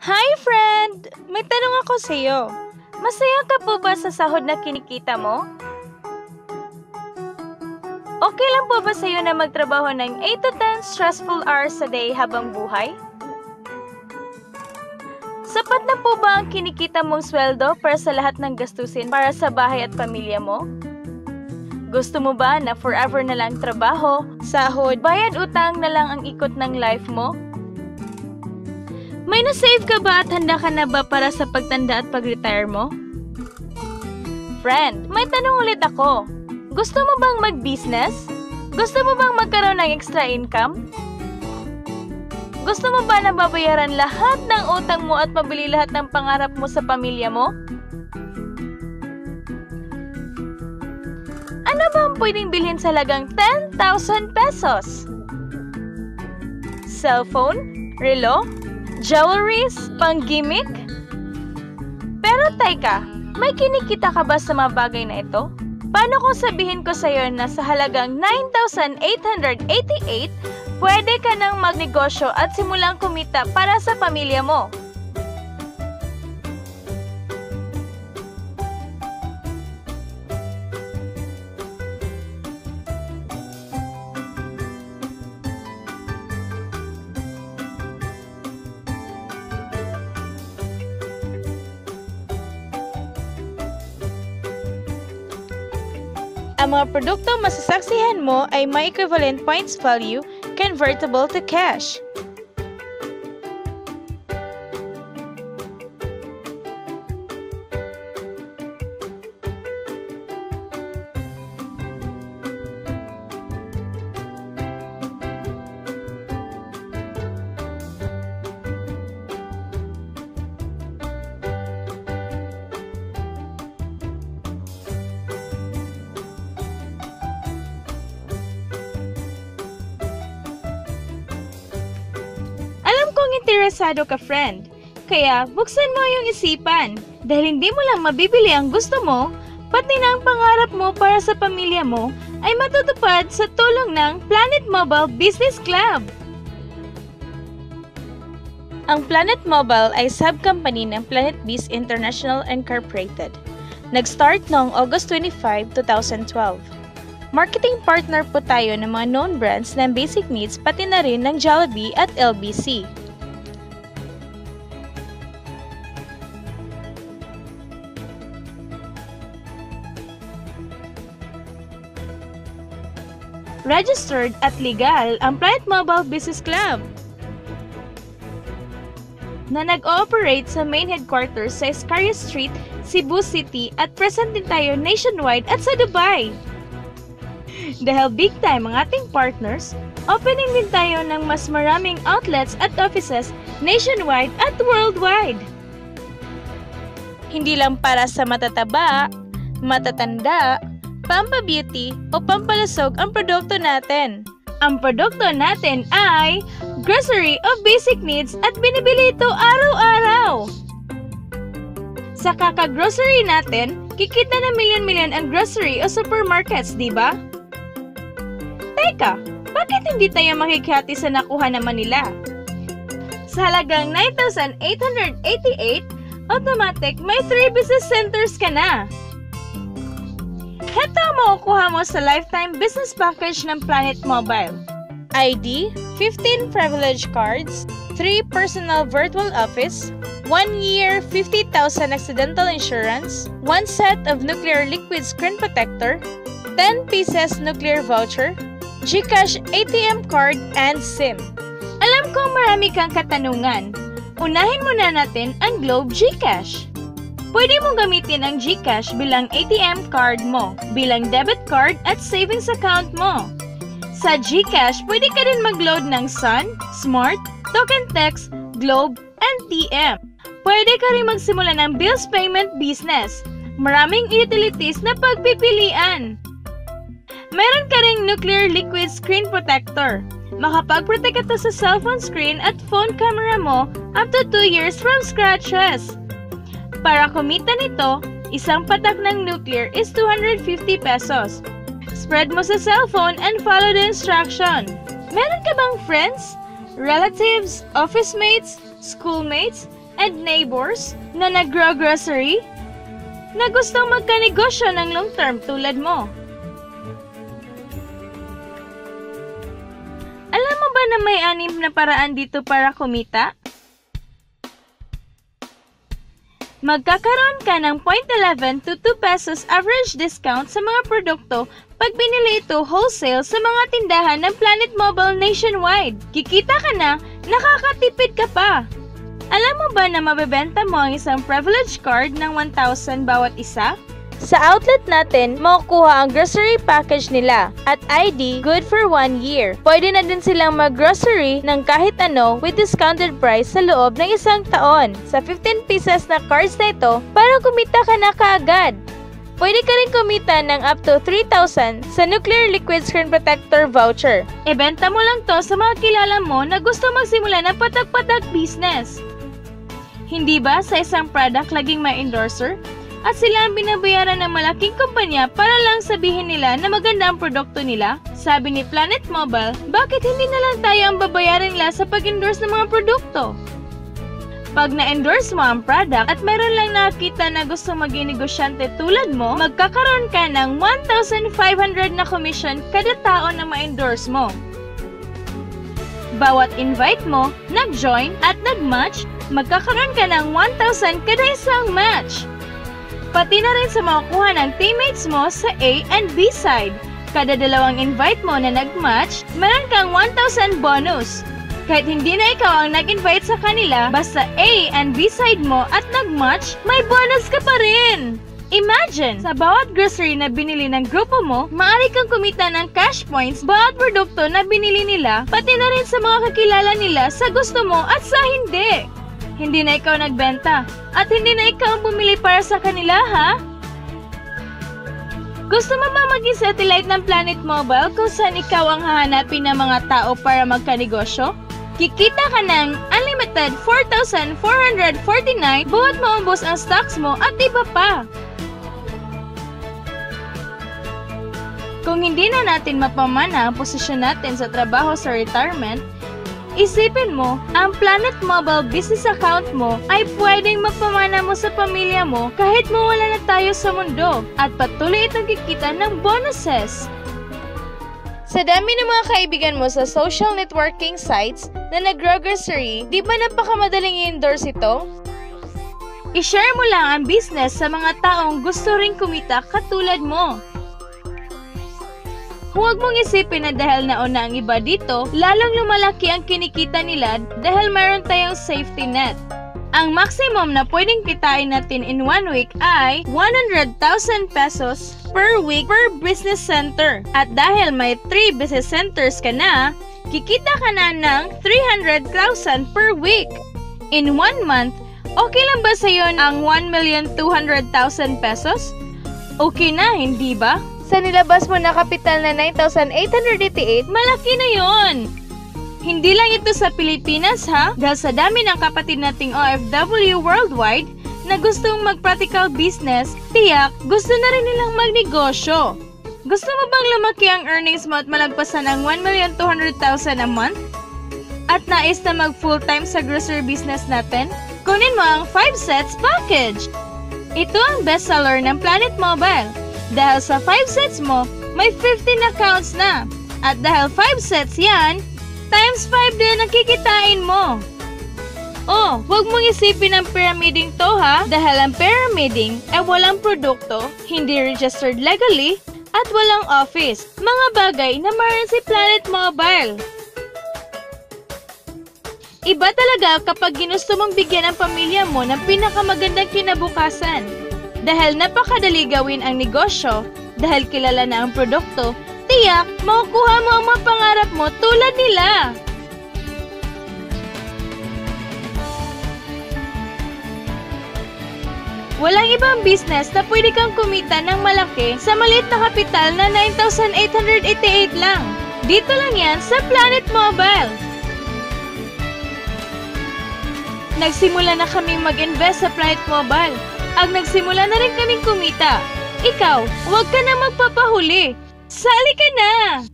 Hi friend! May tanong ako sa iyo. Masaya ka po ba sa sahod na kinikita mo? Okay lang po ba sa iyo na magtrabaho ng 8 to 10 stressful hours a day habang buhay? Sapat na po ba ang kinikita mong sweldo para sa lahat ng gastusin para sa bahay at pamilya mo? Gusto mo ba na forever na lang trabaho, sahod, bayad utang na lang ang ikot ng life mo? May na-save ka ba at handa ka na ba para sa pagtanda at pag-retire mo? Friend, may tanong ulit ako. Gusto mo bang mag-business? Gusto mo bang magkaroon ng extra income? Gusto mo ba na babayaran lahat ng utang mo at mabili lahat ng pangarap mo sa pamilya mo? Ano ba ang pwedeng bilhin sa halagang 10,000 pesos? Cellphone? Relo? Jewelries? Pang-gimmick? Pero teka, may kinikita ka ba sa mga bagay na ito? Paano kung sabihin ko sa iyo na sa halagang 9,888, pwede ka nang magnegosyo at simulang kumita para sa pamilya mo? Ang mga produktong masasaksihan mo ay may equivalent points value convertible to cash. Interesado ka, friend. Kaya, buksan mo yung isipan. Dahil hindi mo lang mabibili ang gusto mo, pati na ang pangarap mo para sa pamilya mo ay matutupad sa tulong ng Planet Mobile Business Club. Ang Planet Mobile ay sub-company ng Planet Biz International Incorporated. Nag-start noong August 25, 2012. Marketing partner po tayo ng mga known brands ng Basic Needs pati na rin ng Jollibee at LBC. Registered at legal ang Planet Mobile Business Club na nag-ooperate sa main headquarters sa Escaria Street, Cebu City at present din tayo nationwide at sa Dubai. Dahil big time ang ating partners, opening din tayo ng mas maraming outlets at offices nationwide at worldwide. Hindi lang para sa matataba, matatanda, pampa-beauty o pampalusog ang produkto natin. Ang produkto natin ay grocery of basic needs at binibili ito araw-araw. Sa kaka-grocery natin, kikita na milyon-milyon ang grocery o supermarkets, di ba? Teka, bakit hindi tayo makikhati sa nakuha naman nila? Sa halagang 9,888, automatic may 3 business centers ka na. Heto ang makukuha mo sa lifetime business package ng Planet Mobile. ID, 15 privilege cards, 3 personal virtual office, 1 year 50,000 accidental insurance, 1 set of nuclear liquid screen protector, 10 pieces nuclear voucher, GCash ATM card, and SIM. Alam kong marami kang katanungan. Unahin muna natin ang Globe GCash. Pwede mong gamitin ang GCash bilang ATM card mo, bilang debit card at savings account mo. Sa GCash, pwede ka rin mag-load ng Sun, Smart, Token Text, Globe, and TM. Pwede ka rin magsimula ng bills payment business. Maraming utilities na pagpipilian. Meron ka ring nuclear liquid screen protector. Makapag-protect ito sa cellphone screen at phone camera mo up to 2 years from scratches. Para kumita nito, isang patak ng nuclear is 250 pesos. Spread mo sa cellphone and follow the instruction. Meron ka bang friends, relatives, office mates, schoolmates, and neighbors na nagro-grocery na gustong magkanegosyo ng long-term tulad mo. Alam mo ba na may 6 na paraan dito para kumita? Magkakaroon ka ng 0.11 to 2 pesos average discount sa mga produkto pag binili ito wholesale sa mga tindahan ng Planet Mobile nationwide. Kikita ka na, nakakatipid ka pa! Alam mo ba na mabebenta mo ang isang privilege card ng 1,000 bawat isa? Sa outlet natin, makukuha ang grocery package nila at ID good for 1 year. Pwede na din silang mag-grocery ng kahit ano with discounted price sa loob ng 1 taon. Sa 15 pieces na cards na ito, para kumita ka na kaagad. Pwede ka rin kumita ng up to 3,000 sa Nuclear Liquid Screen Protector voucher. Ibenta mo lang to sa mga kilala mo na gusto magsimula ng patak-patak business. Hindi ba sa isang product laging may endorser? At sila ang binabayaran ng malaking kumpanya para lang sabihin nila na maganda ang produkto nila? Sabi ni Planet Mobile, bakit hindi na lang tayo ang babayaran nila sa pag-endorse ng mga produkto? Pag na-endorse mo ang product at meron lang nakita na gusto maging negosyante tulad mo, magkakaroon ka ng 1,500 na commission kada tao na ma-endorse mo. Bawat invite mo, nag-join at nag-match, magkakaroon ka ng 1,000 kada isang match. Pati na rin sa makukuha ng teammates mo sa A and B side. Kada 2 invite mo na nag-match, meron kang 1,000 bonus. Kahit hindi na ikaw ang nag-invite sa kanila, basta A and B side mo at nag-match, may bonus ka pa rin! Imagine, sa bawat grocery na binili ng grupo mo, maaari kang kumita ng cash points bawat produkto na binili nila, pati na rin sa mga kakilala nila sa gusto mo at sa hindi. Hindi na ikaw nagbenta, at hindi na ikaw ang bumili para sa kanila, ha? Gusto mo ba maging satellite ng Planet Mobile kung saan ikaw ang hahanapin ng mga tao para magkanegosyo? Kikita ka ng unlimited 4,449 bawat maubos ang stocks mo at iba pa. Kung hindi na natin mapamana ang posisyon natin sa trabaho sa retirement, isipin mo, ang Planet Mobile business account mo ay pwedeng magpamana mo sa pamilya mo kahit mawala na tayo sa mundo at patuloy itong kikita ng bonuses. Sa dami ng mga kaibigan mo sa social networking sites na nag-grocery, di ba napakamadaling i-endorse ito? I-share mo lang ang business sa mga taong gusto ring kumita katulad mo. Huwag mong isipin na dahil nauna ang iba dito, lalong lumalaki ang kinikita nila dahil mayroon tayong safety net. Ang maximum na pwedeng kitain natin in 1 week ay 100,000 pesos per week per business center. At dahil may 3 business centers ka na, kikita ka na ng 300,000 per week. In 1 month, okay lang ba sa iyo ang 1,200,000 pesos? Okay na, hindi ba? Sa nilabas mo na kapital na 9,888, malaki na yon. Hindi lang ito sa Pilipinas, ha? Dahil sa dami ng kapatid nating OFW worldwide na gustong mag-practical business, tiyak gusto na rin nilang magnegosyo. Gusto mo bang lumaki ang earnings mo at malagpasan ang 1,200,000 a month? At nais na mag-full-time sa grocery business natin? Kunin mo ang 5 sets package. Ito ang bestseller ng Planet Mobile. Dahil sa 5 sets mo, may 15 accounts na. At dahil 5 sets yan, times 5 din ang kikitain mo. Oh, huwag mong isipin ang pyramiding to, ha? Dahil ang pyramiding ay walang produkto, hindi registered legally, at walang office. Mga bagay na mayroon si Planet Mobile. Iba talaga kapag ginusto mong bigyan ang pamilya mo ng pinakamagandang kinabukasan. Dahil napakadali gawin ang negosyo, dahil kilala na ang produkto, tiyak, makukuha mo ang mga pangarap mo tulad nila. Walang ibang business na pwede kang kumita ng malaki sa maliit na kapital na 9,888 lang. Dito lang yan sa Planet Mobile. Nagsimula na kaming mag-invest sa Planet Mobile. At nagsimula na rin kaming kumita. Ikaw, huwag ka na magpapahuli. Sali ka na!